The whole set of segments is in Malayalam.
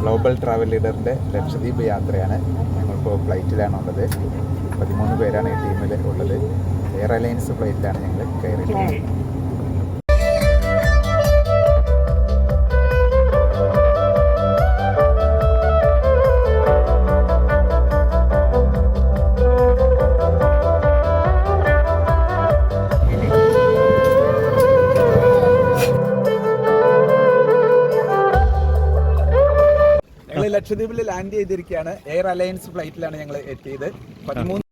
ഗ്ലോബൽ ട്രാവൽ ലീഡറിൻ്റെ ലക്ഷദ്വീപ് യാത്രയാണ്. ഞങ്ങളിപ്പോൾ ഫ്ലൈറ്റിലാണുള്ളത്. 13 പേരാണ് ഈ ടീമിൽ ഉള്ളത്. എയർ അലയൻസ് ഫ്ലൈറ്റിലാണ് ഞങ്ങൾ കയറിയിട്ടുള്ളത്. ലക്ഷദ്വീപിൽ ലാൻഡ് ചെയ്തിരിക്കുകയാണ്. എയർ അലയൻസ് ഫ്ലൈറ്റിലാണ് ഞങ്ങൾ എത്തിയത്. 13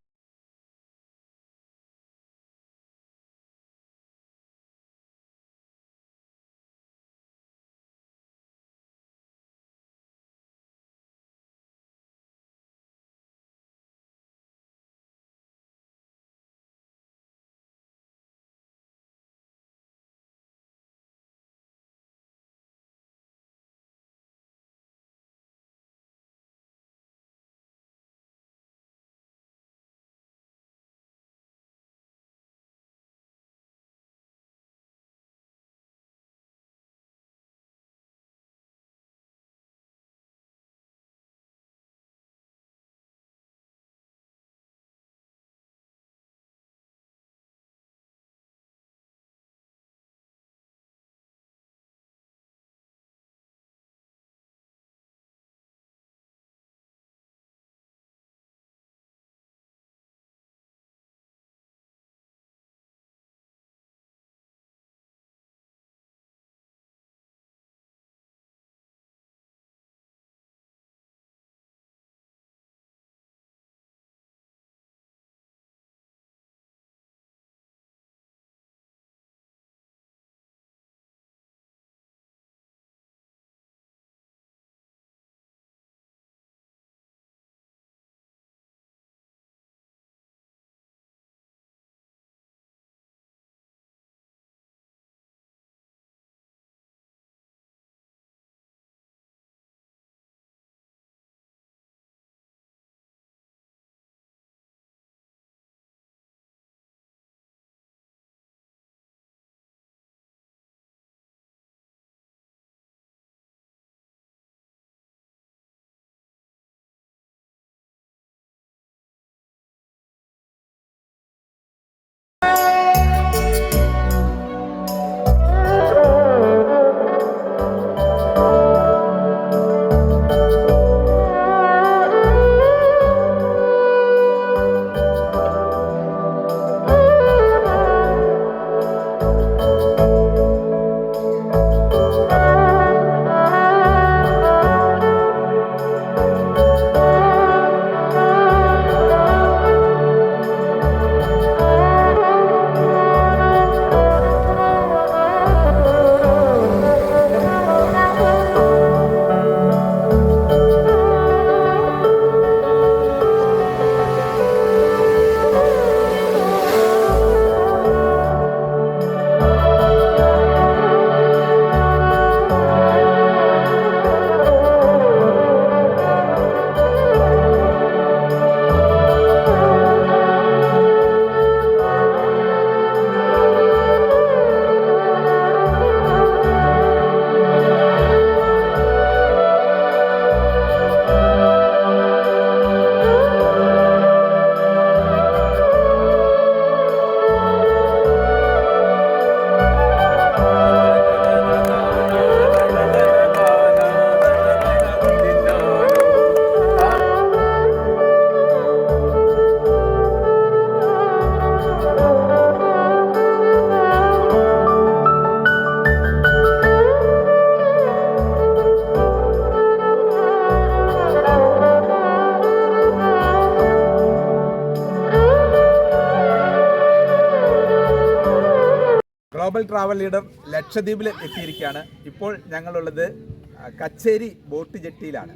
ഗ്ലോബൽ ട്രാവൽ ലീഡർ ലക്ഷദ്വീപിൽ എത്തിയിരിക്കുകയാണ്. ഇപ്പോൾ ഞങ്ങളുള്ളത് കച്ചേരി ബോട്ട് ജെട്ടിയിലാണ്.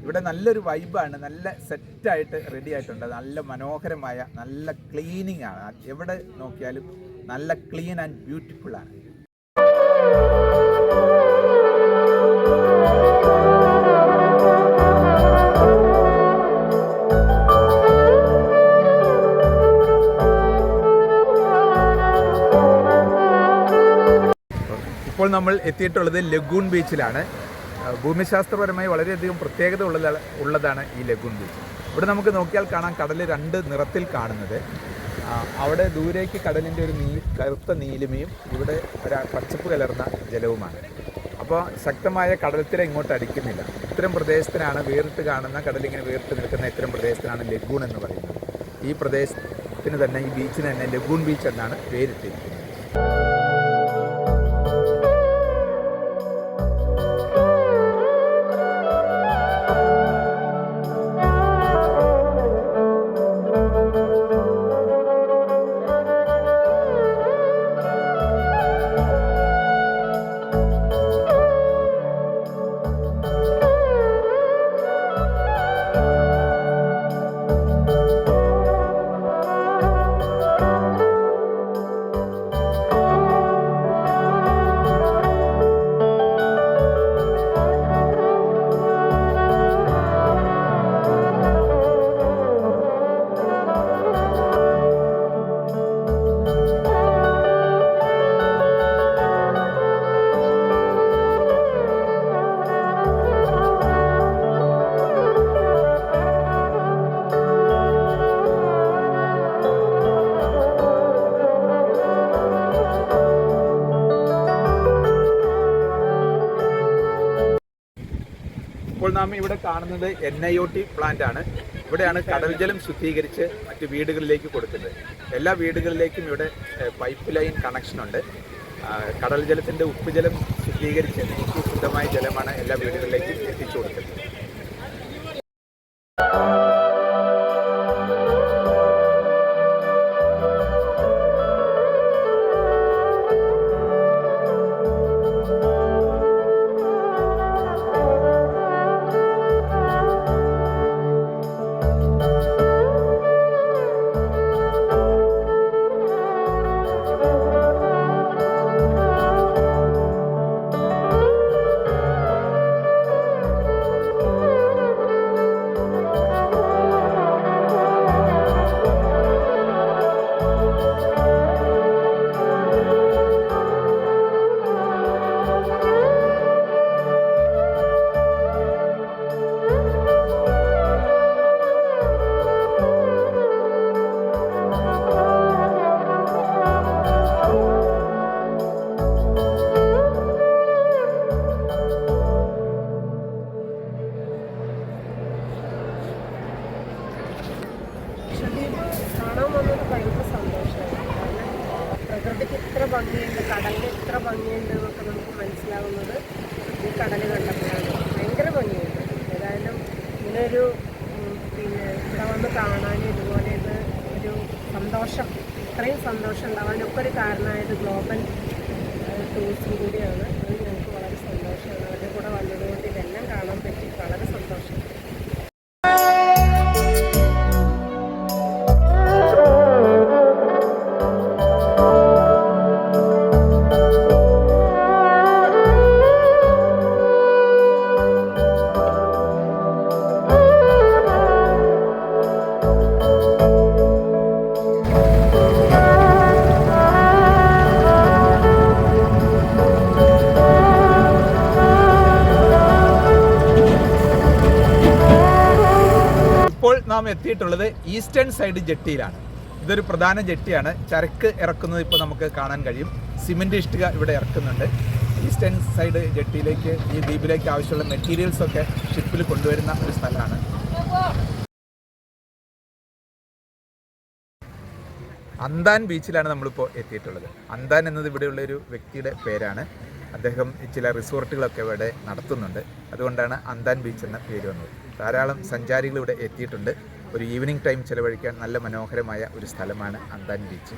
ഇവിടെ നല്ലൊരു വൈബാണ്. നല്ല സെറ്റായിട്ട് റെഡി ആയിട്ടുണ്ട്. നല്ല മനോഹരമായ നല്ല ക്ലീനിങ് ആണ്. എവിടെ നോക്കിയാലും നല്ല ക്ലീൻ ആൻഡ് ബ്യൂട്ടിഫുൾ ആണ്. ഇപ്പോൾ നമ്മൾ എത്തിയിട്ടുള്ളത് ലഗൂൺ ബീച്ചിലാണ്. ഭൂമിശാസ്ത്രപരമായി വളരെയധികം പ്രത്യേകത ഉള്ളതാണ് ഈ ലഗൂൺ ബീച്ച്. ഇവിടെ നമുക്ക് നോക്കിയാൽ കാണാം കടൽ 2 നിറത്തിൽ കാണുന്നത്. അവിടെ ദൂരേക്ക് കടലിൻ്റെ ഒരു കറുത്ത നീലിമയും ഇവിടെ ഒരു പച്ചപ്പ് കലർന്ന ജലവുമാണ്. അപ്പോൾ ശക്തമായ കടൽത്തിര ഇങ്ങോട്ട് അടിക്കുന്നില്ല. ഇത്തരം പ്രദേശത്തിനാണ് വേറിട്ട് കാണുന്ന കടലിങ്ങനെ വേറിട്ട് നിൽക്കുന്ന ഇത്തരം പ്രദേശത്തിനാണ് ലഗൂൺ എന്ന് പറയുന്നത്. ഈ പ്രദേശത്തിന് തന്നെ, ഈ ബീച്ചിന് തന്നെ ലഗൂൺ ബീച്ച് എന്നാണ് പേരിട്ടിരിക്കുന്നത്. ഇപ്പോൾ നാം ഇവിടെ കാണുന്നത് NIOT പ്ലാന്റ് ആണ്. ഇവിടെയാണ് കടൽ ജലം ശുദ്ധീകരിച്ച് മറ്റ് വീടുകളിലേക്ക് കൊടുക്കുന്നത്. എല്ലാ വീടുകളിലേക്കും ഇവിടെ പൈപ്പ് ലൈൻ കണക്ഷനുണ്ട്. കടൽ ജലത്തിൻ്റെ ഉപ്പുജലം ശുദ്ധീകരിച്ച് ശുദ്ധമായ ജലമാണ് എല്ലാ വീടുകളിലേക്കും എത്തിച്ചു കൊടുക്കുന്നത്. പ്രകൃതിക്ക് ഇത്ര ഭംഗിയുണ്ട്, കടലിന് ഇത്ര ഭംഗിയുണ്ട് എന്നൊക്കെ നമുക്ക് മനസ്സിലാവുന്നത് ഈ കടൽ കണ്ടപ്പോഴാണ്. ഭയങ്കര ഭംഗിയുണ്ട്. ഏതായാലും ഇങ്ങനൊരു ഇവിടെ വന്ന് കാണാൻ ഇതുപോലെ ഒരു സന്തോഷം, ഇത്രയും സന്തോഷം ഉണ്ടാവാനൊക്കെ ഒരു കാരണമായത് ഗ്ലോബൽ ടൂറിസം കൂടിയാണ്. അത് ഞങ്ങൾക്ക് വളരെ സന്തോഷമാണ്. അവരുടെ കൂടെ വന്നതുകൊണ്ട് ഇതെല്ലാം കാണാൻ പറ്റി. വളരെ സന്തോഷം. നാം എത്തിയിട്ടുള്ളത് ഈസ്റ്റേൺ സൈഡ് ജെട്ടിയിലാണ്. ഇതൊരു പ്രധാന ജെട്ടിയാണ്. ചരക്ക് ഇറക്കുന്നത് ഇപ്പോൾ നമുക്ക് കാണാൻ കഴിയും. സിമെൻറ്റ് ഇഷ്ടിക ഇവിടെ ഇറക്കുന്നുണ്ട്. ഈസ്റ്റേൺ സൈഡ് ജെട്ടിയിലേക്ക്, ഈ ദ്വീപിലേക്ക് ആവശ്യമുള്ള മെറ്റീരിയൽസ് ഒക്കെ ഷിപ്പിൽ കൊണ്ടുവരുന്ന ഒരു സ്ഥലമാണ്. അന്താൻ ബീച്ചിലാണ് നമ്മളിപ്പോൾ എത്തിയിട്ടുള്ളത്. അന്താൻ എന്നത് ഇവിടെയുള്ള ഒരു വ്യക്തിയുടെ പേരാണ്. അദ്ദേഹം ചില റിസോർട്ടുകളൊക്കെ ഇവിടെ നടത്തുന്നുണ്ട്. അതുകൊണ്ടാണ് അന്താൻ ബീച്ച് എന്ന പേര് വന്നത്. ധാരാളം സഞ്ചാരികൾ ഇവിടെ എത്തിയിട്ടുണ്ട്. ഒരു ഈവനിങ് ടൈം ചിലവഴിക്കാൻ നല്ല മനോഹരമായ ഒരു സ്ഥലമാണ് അന്താൻ ബീച്ച്.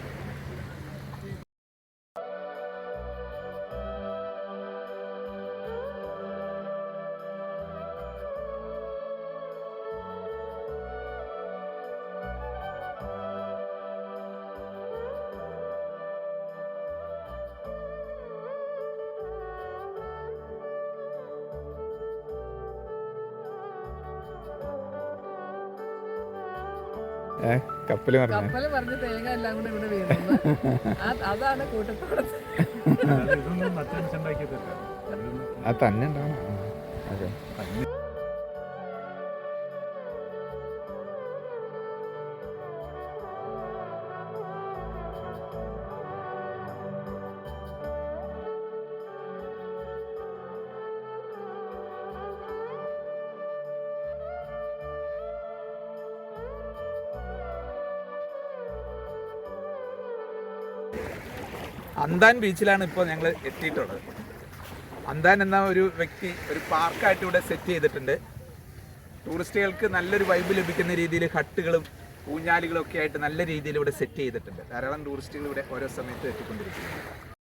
കപ്പല് പറഞ്ഞ തേങ്ങ എല്ലാം കൂടെ ഇവിടെ വീഴുന്നത് അതാണ് കൂട്ടത്തോടെ തന്നെ ഉണ്ടാവണം. അന്താൻ ബീച്ചിലാണ് ഇപ്പോൾ ഞങ്ങൾ എത്തിയിട്ടുള്ളത്. അന്താൻ എന്ന ഒരു വ്യക്തി ഒരു പാർക്കായിട്ട് ഇവിടെ സെറ്റ് ചെയ്തിട്ടുണ്ട്. ടൂറിസ്റ്റുകൾക്ക് നല്ലൊരു വൈബ് ലഭിക്കുന്ന രീതിയിൽ ഹട്ടുകളും ഊഞ്ഞാലുകളും ഒക്കെ ആയിട്ട് നല്ല രീതിയിൽ ഇവിടെ സെറ്റ് ചെയ്തിട്ടുണ്ട്. ധാരാളം ടൂറിസ്റ്റുകൾ ഇവിടെ ഓരോ സമയത്ത് എത്തിക്കൊണ്ടിരിക്കുന്നു.